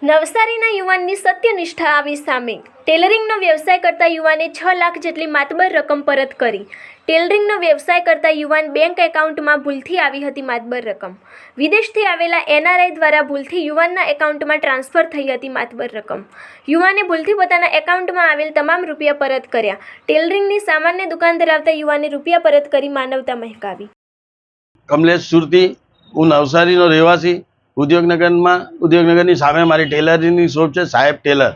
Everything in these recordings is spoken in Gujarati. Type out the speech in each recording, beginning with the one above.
નવસારીના યુવાનની સત્યનિષ્ઠા આવી સામે। ટેલરિંગનો વ્યવસાય કરતા યુવાને 6 લાખ જેટલી માતબર રકમ પરત કરી। ટેલરિંગનો વ્યવસાય કરતા યુવાન બેંક એકાઉન્ટમાં ભૂલથી આવી હતી માતબર રકમ। વિદેશથી આવેલા NRI દ્વારા ભૂલથી યુવાનના એકાઉન્ટમાં ટ્રાન્સફર થઈ હતી માતબર રકમ। યુવાને ભૂલથી પોતાના એકાઉન્ટમાં આવેલ તમામ રૂપિયા પરત કર્યા। ટેલરિંગની સામાન્ય દુકાન ધરાવતા યુવાને રૂપિયા પરત કરી માનવતા મહેકાવી। કમલેશ સુરતી, હું નવસારીનો રહેવાસી। ઉદ્યોગનગરની સામે મારી ટેલરિંગની શોપ છે, સાહેબ ટેલર।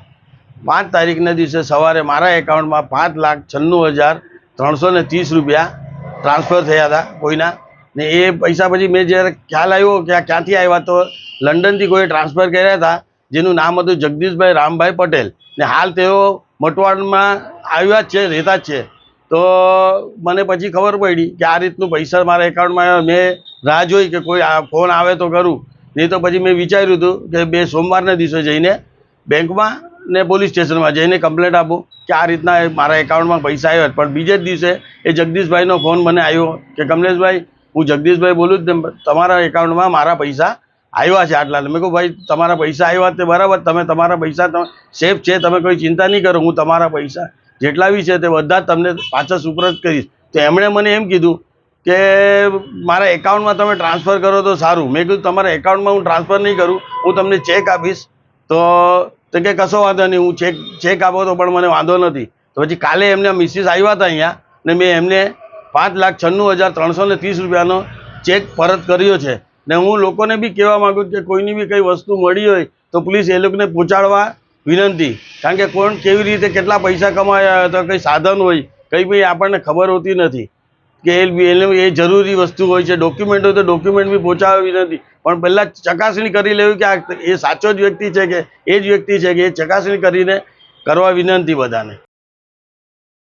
5 તારીખના દિવસે સવારે મારા એકાઉન્ટમાં 5,96,330 રૂપિયા ટ્રાન્સફર થયા હતા કોઈના, ને એ પૈસા પછી મેં જ્યારે ખ્યાલ આવ્યો કે આ ક્યાંથી આવ્યા, તો લંડનથી કોઈ ટ્રાન્સફર કર્યા હતા, જેનું નામ હતું જગદીશભાઈ રામભાઈ પટેલ, ને હાલ તેઓ મટવાડમાં આવ્યા જ છે, રહેતા જ છે। તો મને પછી ખબર પડી કે આ રીતનું પૈસા મારા એકાઉન્ટમાં આવ્યા। મેં રાહ જોઈ કે કોઈ ફોન આવે તો કરું, નહીં તો પછી મેં વિચાર્યું હતું કે બે સોમવારના દિવસે જઈને બેંકમાં ને પોલીસ સ્ટેશનમાં જઈને કમ્પ્લેન્ટ આપું કે આ રીતના મારા એકાઉન્ટમાં પૈસા આવ્યા। પણ બીજે જ દિવસે એ જગદીશભાઈનો ફોન મને આવ્યો કે કમલેશભાઈ, હું જગદીશભાઈ બોલું જ, તમારા એકાઉન્ટમાં મારા પૈસા આવ્યા છે આટલા। મેં કહું ભાઈ, તમારા પૈસા આવ્યા તે બરાબર, તમે તમારા પૈસા સેફ છે, તમે કોઈ ચિંતા નહીં કરો, હું તમારા પૈસા જેટલા બી છે તે બધા જ તમને પાછા સુપરત કરીશ। તો એમણે મને એમ કીધું કે મારા એકાઉન્ટમાં તમે ટ્રાન્સફર કરો તો સારું। મેં કીધું તમારા એકાઉન્ટમાં હું ટ્રાન્સફર નહીં કરું, હું તમને ચેક આપીશ। તો કે કશો વાંધો નહીં, હું ચેક આપો તો પણ મને વાંધો નથી। તો પછી કાલે એમના મિસિસ આવ્યા હતા અહીંયા, ને મેં એમને 5,96,330 રૂપિયાનો ચેક પરત કર્યો છે। ને હું લોકોને બી કહેવા માગું કે કોઈની બી કંઈ વસ્તુ મળી હોય તો પ્લીઝ એ લોકોને પહોંચાડવા વિનંતી, કારણ કે કોણ કેવી રીતે કેટલા પૈસા કમાયા તો કંઈ સાધન હોય, કંઈ બી આપણને ખબર હોતી નથી કે એ જરૂરી વસ્તુ હોય છે। ડોક્યુમેન્ટ હોય તો ડોક્યુમેન્ટ બી પહોંચાડવા વિનંતી, પણ પહેલાં ચકાસણી કરી લેવી કે આ એ સાચો જ વ્યક્તિ છે કે એ જ વ્યક્તિ છે કે એ ચકાસણી કરીને કરવા વિનંતી બધાને।